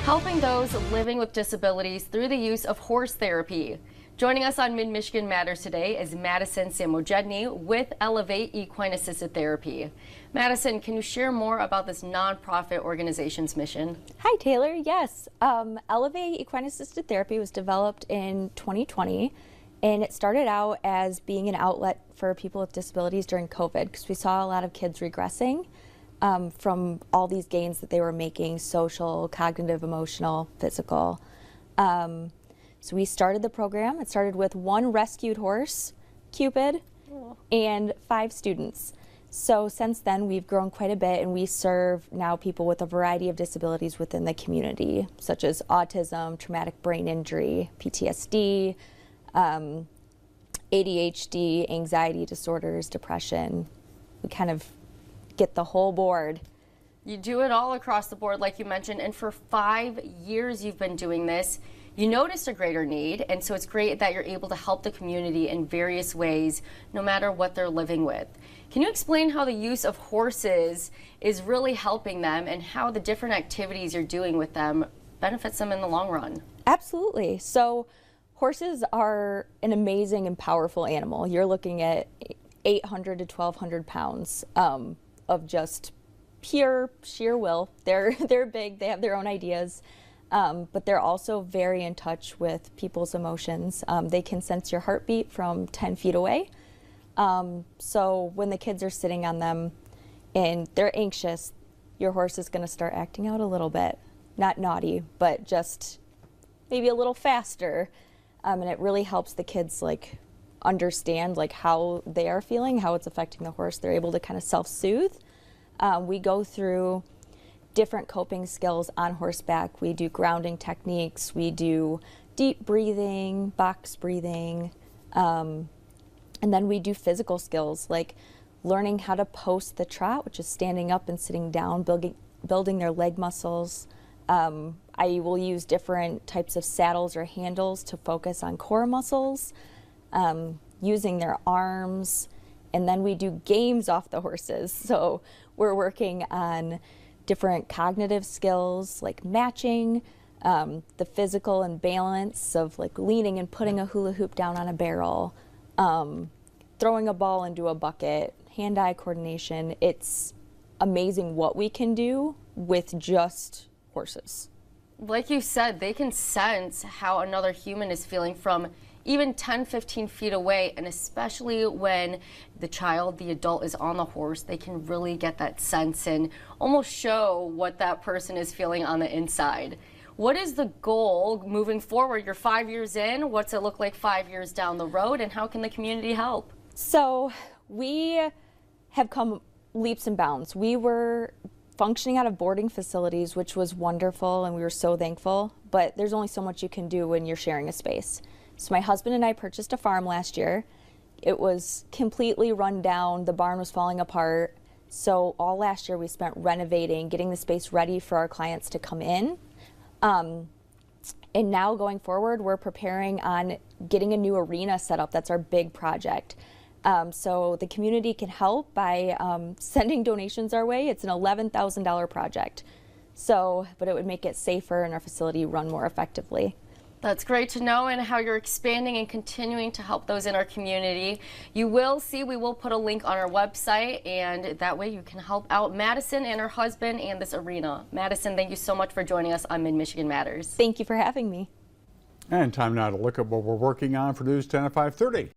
helping those living with disabilities through the use of horse therapy. Joining us on Mid-Michigan Matters today is Madison Samojedny with Elevate Equine Assisted Therapy. Madison, can you share more about this nonprofit organization's mission? Hi, Taylor. Yes, Elevate Equine Assisted Therapy was developed in 2020, and it started out as being an outlet for people with disabilities during COVID because we saw a lot of kids regressing from all these gains that they were making: social, cognitive, emotional, physical. So we started the program. It started with one rescued horse, Cupid, and 5 students. So since then, we've grown quite a bit, and we serve now people with a variety of disabilities within the community, such as autism, traumatic brain injury, PTSD, ADHD, anxiety disorders, depression. We kind of get the whole board. You do it all across the board, like you mentioned, and for 5 years you've been doing this. You noticed a greater need, and so it's great that you're able to help the community in various ways, no matter what they're living with. Can you explain how the use of horses is really helping them and how the different activities you're doing with them benefits them in the long run? Absolutely. So horses are an amazing and powerful animal. You're looking at 800 to 1,200 pounds of just pure sheer will. They're big, they have their own ideas. But they're also very in touch with people's emotions. They can sense your heartbeat from 10 feet away. So when the kids are sitting on them and they're anxious, your horse is going to start acting out a little bit. Not naughty, but just maybe a little faster. And it really helps the kids understand how they are feeling, how it's affecting the horse. They're able to kind of self-soothe. We go through different coping skills on horseback. We do grounding techniques, we do deep breathing, box breathing, and then we do physical skills like learning how to post the trot, which is standing up and sitting down, building their leg muscles. I will use different types of saddles or handles to focus on core muscles, using their arms, and then we do games off the horses. So we're working on different cognitive skills like matching, the physical and balance of leaning and putting a hula hoop down on a barrel, throwing a ball into a bucket, hand-eye coordination. It's amazing what we can do with just horses. Like you said, they can sense how another human is feeling from even 10, 15 feet away, and especially when the child, the adult, is on the horse, they can really get that sense and almost show what that person is feeling on the inside. What is the goal moving forward? You're 5 years in. What's it look like 5 years down the road, and how can the community help? So we have come leaps and bounds. We were functioning out of boarding facilities, which was wonderful, and we were so thankful, but there's only so much you can do when you're sharing a space. So my husband and I purchased a farm last year. It was completely run down. The barn was falling apart. So all last year we spent renovating, getting the space ready for our clients to come in. And now going forward, we're preparing on getting a new arena set up. That's our big project. So the community can help by sending donations our way. It's an $11,000 project. But it would make it safer and our facility run more effectively. That's great to know, and how you're expanding and continuing to help those in our community. You will see, we will put a link on our website, and that way you can help out Madison and her husband and this arena. Madison, thank you so much for joining us on Mid-Michigan Matters. Thank you for having me. And time now to look at what we're working on for News 10 at 5:30.